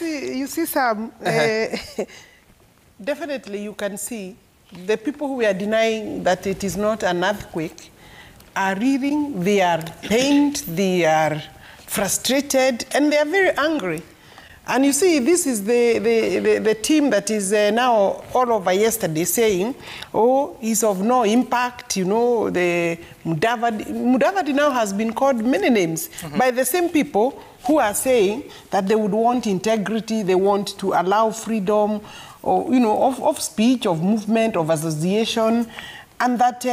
you see, Sam, definitely you can see the people who are denying that it is not an earthquake are reeling, they are pained, they are frustrated, and they are very angry. And you see, this is the team that is now all over yesterday saying, oh, he's of no impact, you know, the Mudavadi now has been called many names by the same people who are saying that they would want integrity, they want to allow freedom, or, you know, of speech, of movement, of association, and that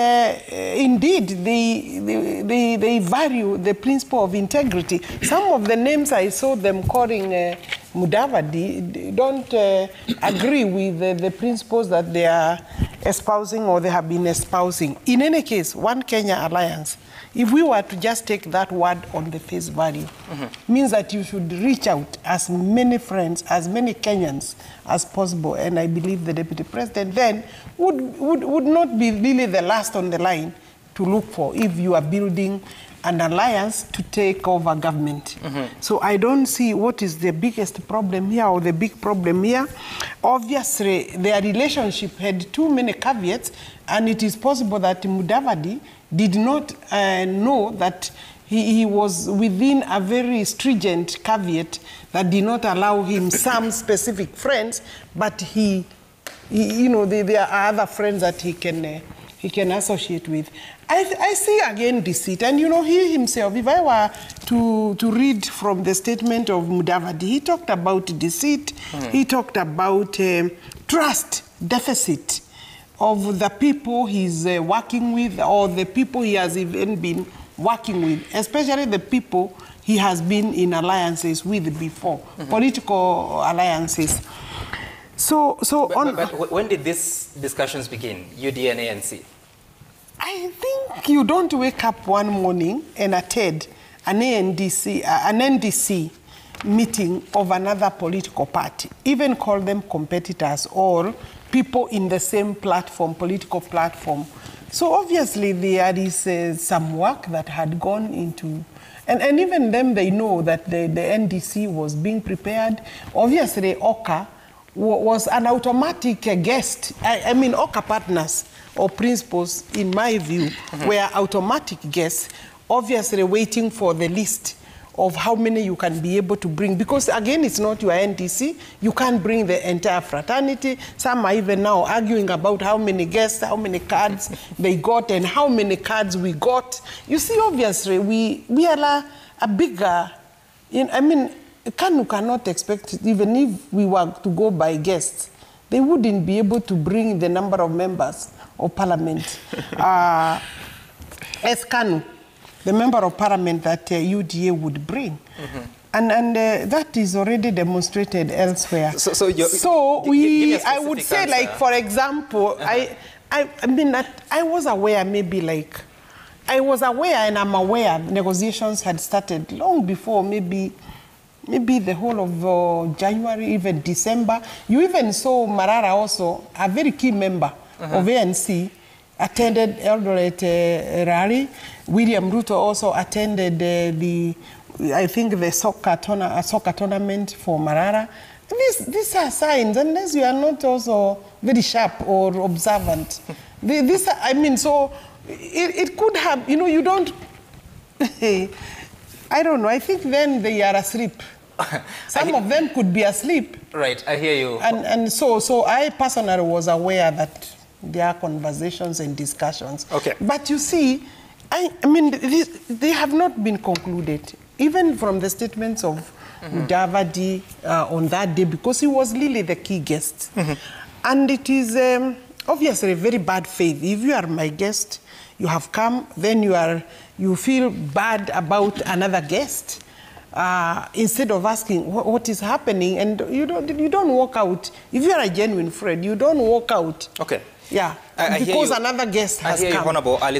indeed they value the principle of integrity. Some of the names I saw them calling Mudavadi don't agree with the principles that they are espousing or they have been espousing. In any case, One Kenya Alliance, if we were to just take that word on the face value, means that you should reach out as many friends, as many Kenyans as possible. And I believe the Deputy President then would not be really the last on the line to look for if you are building an alliance to take over government. So I don't see what is the biggest problem here or the big problem here. Obviously, their relationship had too many caveats, and it is possible that Mudavadi did not know that he was within a very stringent caveat that did not allow him some specific friends, but he you know, there are other friends that he can associate with. I see again deceit, and you know, he himself, if I were to read from the statement of Mudavadi, he talked about deceit, he talked about trust deficit of the people he's working with, or the people he has even been working with, especially the people he has been in alliances with before, political alliances. But when did these discussions begin, UD and ANC? I think you don't wake up one morning and attend an NDC meeting of another political party, even call them competitors or people in the same platform, political platform. So obviously there is some work that had gone into, and even them, they know that the NDC was being prepared. Obviously, OCA was an automatic guest. I mean, OCA partners or principals, in my view, were automatic guests, obviously waiting for the list of how many you can be able to bring. Because again, it's not your NDC. You can't bring the entire fraternity. Some are even now arguing about how many guests, how many cards they got, and how many cards we got. You see, obviously, we are a bigger, I mean, KANU cannot expect, even if we were to go by guests, they wouldn't be able to bring the number of members of parliament as KANU, the member of parliament that UDA would bring. And that is already demonstrated elsewhere. I would say, answer. Like, for example, I mean, that I was aware, maybe like, I was aware and I'm aware negotiations had started long before, maybe the whole of January, even December. You even saw Marara also, a very key member of ANC, attended Eldoret rally. William Ruto also attended I think the soccer tournament for Marara. These are signs, unless you are not also very sharp or observant. I mean, so it could have, you know, you don't, I don't know, I think then they are asleep. Some of them could be asleep. Right, I hear you. And so I personally was aware that there are conversations and discussions. Okay. But you see, I mean, they have not been concluded, even from the statements of Mudavadi on that day, because he was really the key guest. And it is obviously very bad faith. If you are my guest, you have come, then you feel bad about another guest. Instead of asking what is happening, and you don't walk out. If you are a genuine friend, you don't walk out. Okay. Yeah, because another guest has come. Honorable Alice.